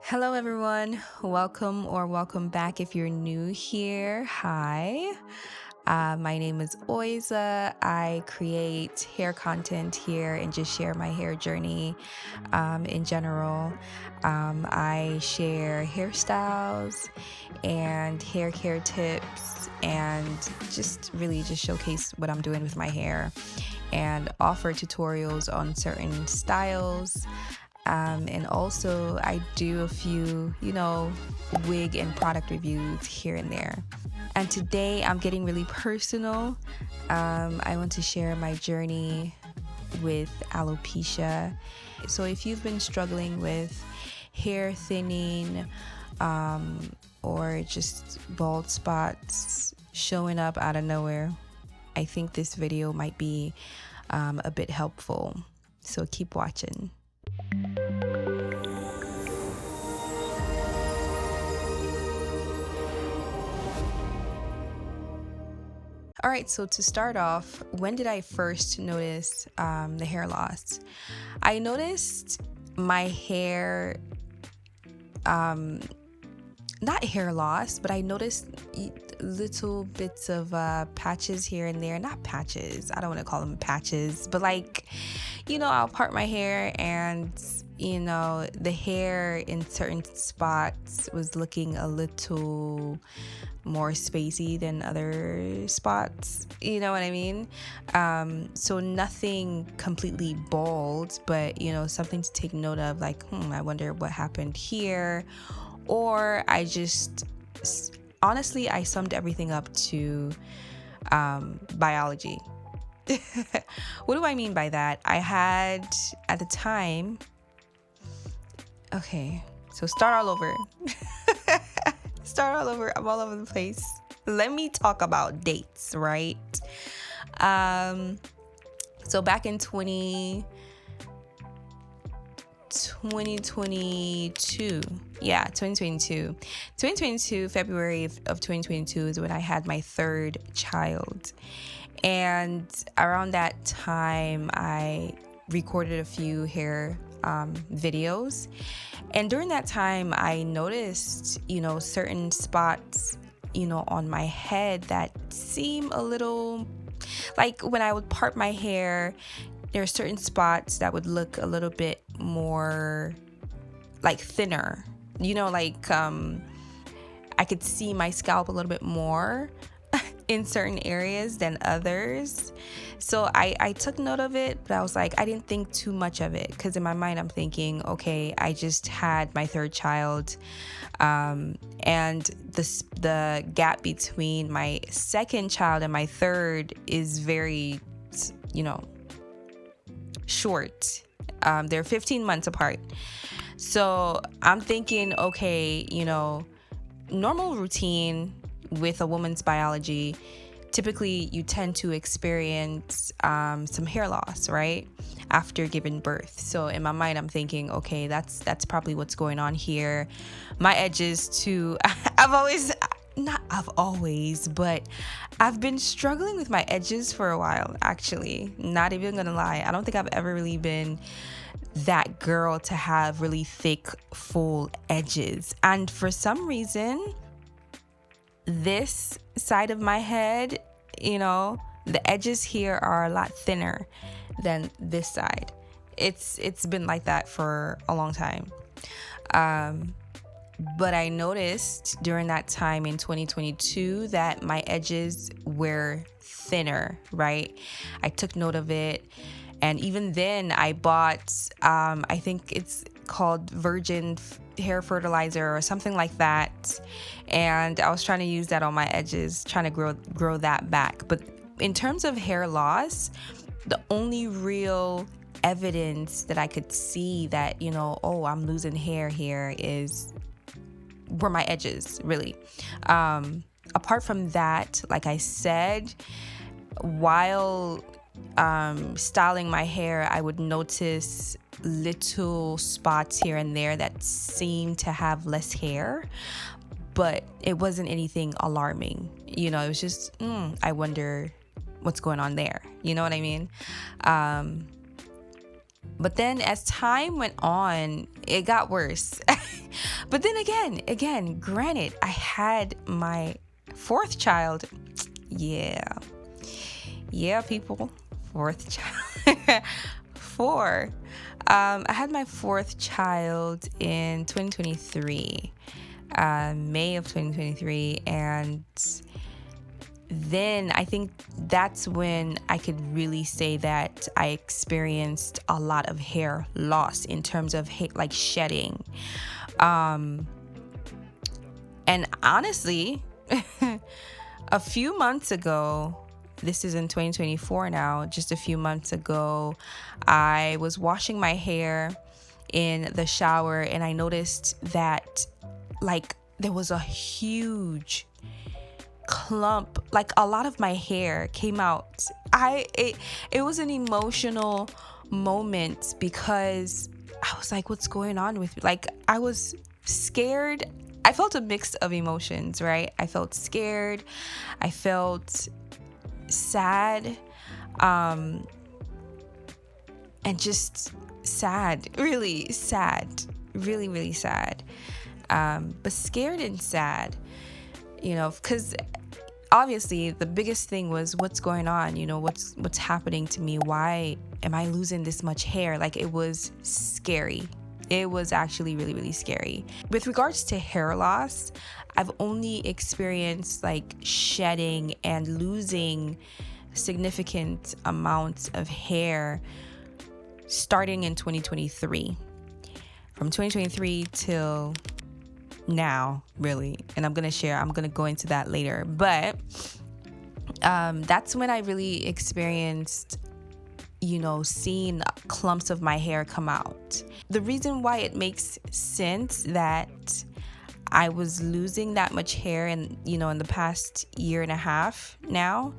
Hello, everyone. Welcome back if you're new here. Hi. My name is Oiza. I create hair content here and just share my hair journey in general. I share hairstyles and hair care tips and just showcase what I'm doing with my hair and offer tutorials on certain styles. And also, I do a few, wig and product reviews here and there. And today, I'm getting really personal. I want to share my journey with alopecia. So, if you've been struggling with hair thinning or just bald spots showing up out of nowhere, I think this video might be a bit helpful. So, keep watching. All right, so to start off, when did I first notice the hair loss? I noticed my hair, not hair loss, but I noticed little bits of patches here and there. Not patches, I don't want to call them patches, but I'll part my hair and the hair in certain spots was looking a little more spacey than other spots, you know what I mean? So nothing completely bald, but something to take note of, like I wonder what happened here. Or honestly, I summed everything up to biology. What do I mean by that? I had at the time, okay, so start all over. I'm all over the place. Let me talk about dates, right? So back in 2022, yeah, 2022, February of 2022 is when I had my third child. And around that time, I recorded a few hair videos. And during that time, I noticed, certain spots, on my head that seem a little like when I would part my hair, there are certain spots that would look a little bit more like thinner, I could see my scalp a little bit more in certain areas than others. So I took note of it, but I was like, I didn't think too much of it because in my mind I'm thinking, okay, I just had my third child, and the gap between my second child and my third is very, short. They're 15 months apart. So I'm thinking, okay, normal routine with a woman's biology, typically you tend to experience some hair loss, right, after giving birth. So in my mind, I'm thinking, okay, that's probably what's going on here. My edges too. But I've been struggling with my edges for a while, actually. Not even gonna lie. I don't think I've ever really been that girl to have really thick, full edges. And for some reason, this side of my head, the edges here are a lot thinner than this side. It's been like that for a long time. But I noticed during that time in 2022 that my edges were thinner, right? I took note of it. And even then I bought, I think it's called virgin hair fertilizer or something like that. And I was trying to use that on my edges, trying to grow that back. But in terms of hair loss, the only real evidence that I could see that, I'm losing hair here were my edges, really. Apart from that, like I said, while styling my hair, I would notice little spots here and there that seemed to have less hair, but it wasn't anything alarming. It was just, I wonder what's going on there. You know what I mean? But then as time went on, it got worse. But then again, granted, I had my fourth child. Yeah. Yeah, people. Fourth child. Four. I had my fourth child in 2023, May of 2023. And then I think that's when I could really say that I experienced a lot of hair loss in terms of like shedding. And honestly, a few months ago, this is in 2024 now, just a few months ago, I was washing my hair in the shower and I noticed that like there was a huge clump, like a lot of my hair came out. It was an emotional moment because I was like, what's going on with me? Like, I was scared. I felt a mix of emotions, right? I felt scared. I felt sad, and just sad, really sad, really, really sad. But scared and sad, because obviously the biggest thing was what's going on, what's happening to me. Why am I losing this much hair? Like, it was scary. It was actually really, really scary. With regards to hair loss, I've only experienced like shedding and losing significant amounts of hair starting in 2023. From 2023 till now, really. And I'm going to go into that later. But that's when I really experienced, seeing clumps of my hair come out. The reason why it makes sense that I was losing that much hair in the past year and a half now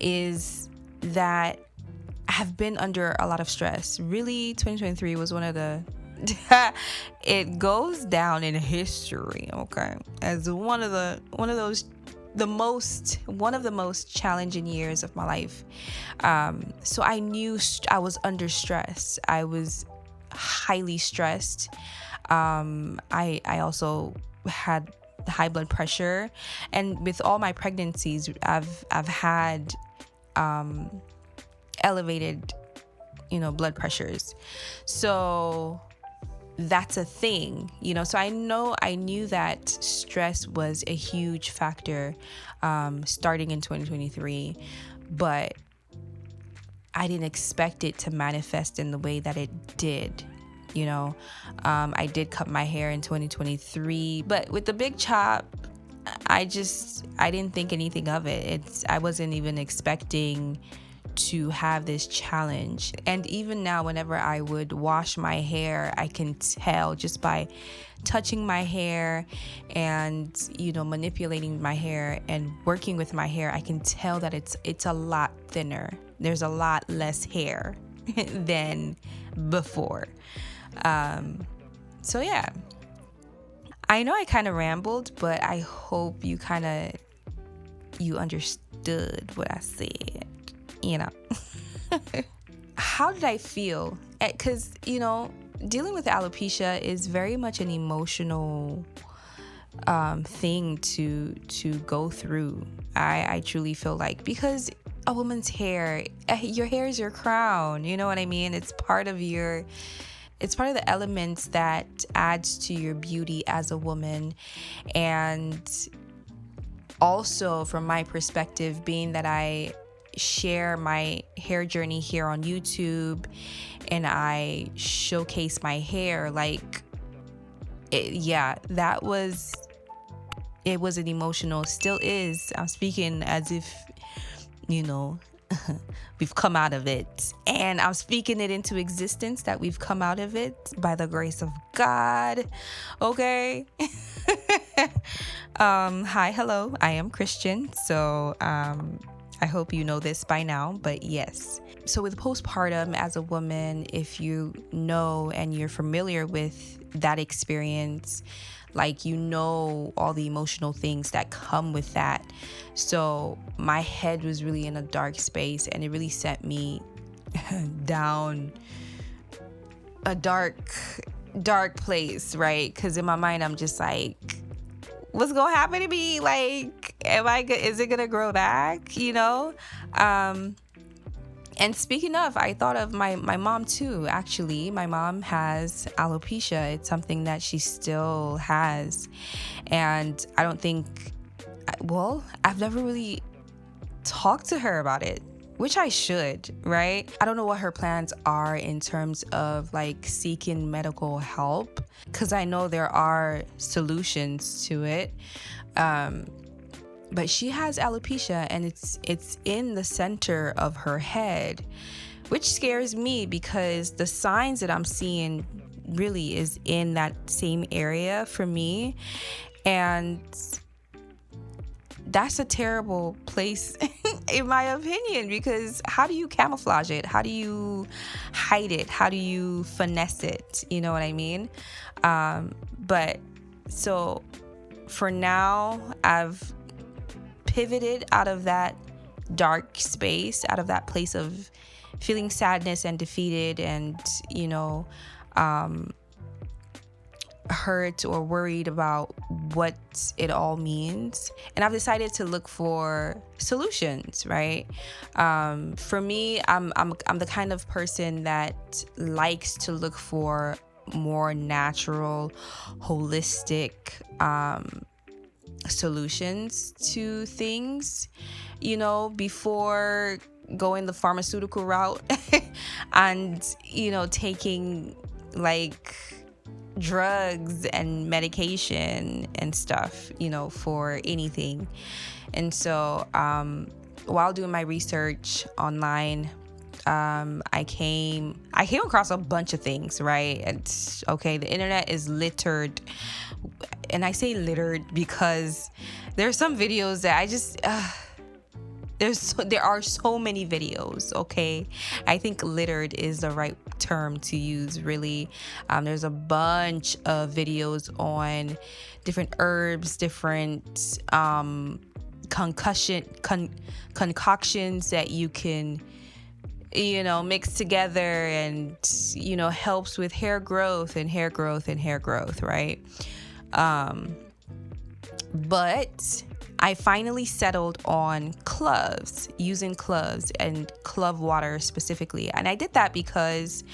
is that I have been under a lot of stress. Really, 2023 was one of the it goes down in history, okay, as one of the most challenging years of my life. So I knew I was under stress. I was highly stressed. I also had high blood pressure, and with all my pregnancies, I've had elevated, blood pressures. So that's a thing, so I knew that stress was a huge factor starting in 2023, but I didn't expect it to manifest in the way that it did. I did cut my hair in 2023, but with the big chop, I didn't think anything of it. I wasn't even expecting to have this challenge. And even now, whenever I would wash my hair, I can tell just by touching my hair and manipulating my hair and working with my hair, I can tell that it's a lot thinner. There's a lot less hair than before. So yeah, I know I kind of rambled, but I hope you understood what I said. How did I feel? Because dealing with alopecia is very much an emotional thing to go through. I truly feel like, because a woman's hair, your hair is your crown, you know what I mean? It's part of the elements that adds to your beauty as a woman. And also, from my perspective, being that I share my hair journey here on YouTube and I showcase my hair, it was an emotional, still is. I'm speaking as if we've come out of it, and I'm speaking it into existence that we've come out of it by the grace of God. Okay. Hi, hello, I am Christian, so I hope you know this by now, but yes. So with postpartum as a woman, if you know and you're familiar with that experience, all the emotional things that come with that. So my head was really in a dark space, and it really sent me down a dark place, right? Because in my mind, I'm just like, what's gonna happen to me? Like, is it gonna grow back? And speaking of, I thought of my mom too. Actually, my mom has alopecia. It's something that she still has, and I don't think, well, I've never really talked to her about it, which I should, right? I don't know what her plans are in terms of like seeking medical help, because I know there are solutions to it. But she has alopecia, and it's in the center of her head, which scares me because the signs that I'm seeing really is in that same area for me. And that's a terrible place in my opinion, because how do you camouflage it? How do you hide it? How do you finesse it? You know what I mean? But so for now, I've pivoted out of that dark space, out of that place of feeling sadness and defeated and, hurt or worried about what it all means, and I've decided to look for solutions, right? For me, I'm the kind of person that likes to look for more natural, holistic solutions to things, before going the pharmaceutical route and taking like drugs and medication and stuff, for anything. And so while doing my research online, I came across a bunch of things, right? And okay, the internet is littered, and I say littered because there's some videos that I just there are so many videos, okay? I think littered is the right term to use, really. There's a bunch of videos on different herbs, different concoctions that you can mix together, and helps with hair growth, right? But I finally settled on cloves, using cloves and clove water specifically. And I did that because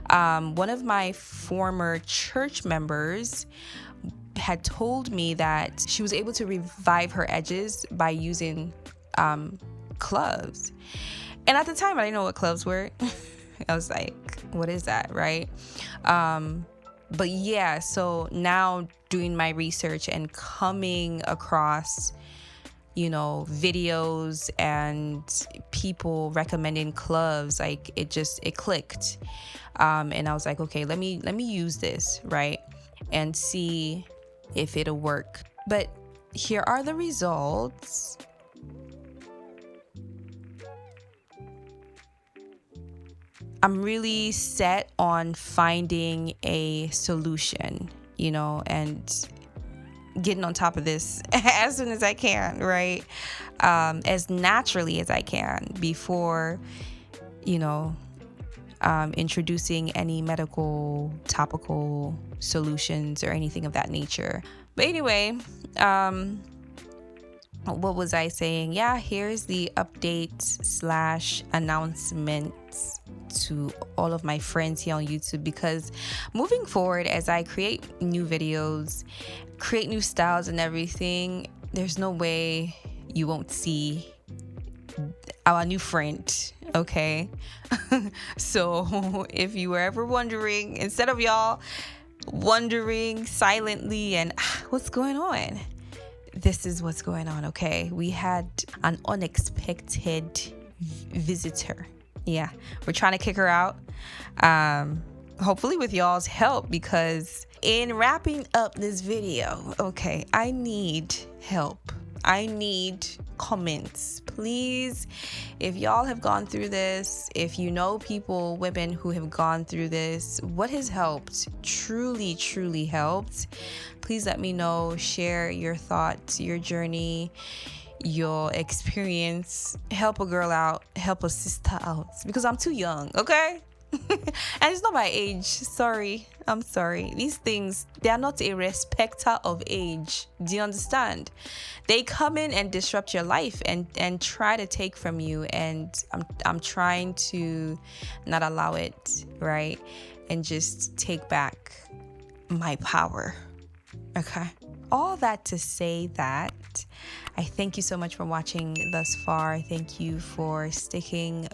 one of my former church members had told me that she was able to revive her edges by using cloves. And at the time, I didn't know what cloves were. I was like, what is that, right? But yeah, so now doing my research and coming across videos and people recommending cloves, like it clicked. And I was like, okay, let me use this, right? And see if it'll work. But here are the results. I'm really set on finding a solution, and getting on top of this as soon as I can, right? As naturally as I can before, introducing any medical topical solutions or anything of that nature. But anyway, what was I saying? Yeah, here's the update / announcements to all of my friends here on YouTube, because moving forward, as I create new videos, create new styles and everything, there's no way you won't see our new friend, okay? So if you were ever wondering, instead of y'all wondering silently and what's going on, this is what's going on, okay? We had an unexpected visitor. Yeah, we're trying to kick her out. Hopefully with y'all's help, because in wrapping up this video, okay, I need help. I need comments, please. If y'all have gone through this, if you know people, women who have gone through this, what has helped, truly helped, please let me know. Share your thoughts, your journey, your experience. Help a girl out, help a sister out, because I'm too young, okay? And it's not by age. Sorry. I'm sorry. These things, they are not a respecter of age. Do you understand? They come in and disrupt your life and try to take from you, and I'm trying to not allow it, right? And just take back my power. Okay. All that to say that I thank you so much for watching thus far. Thank you for sticking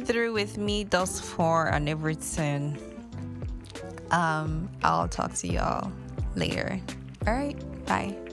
through with me thus far and everything. I'll talk to y'all later. All right. Bye.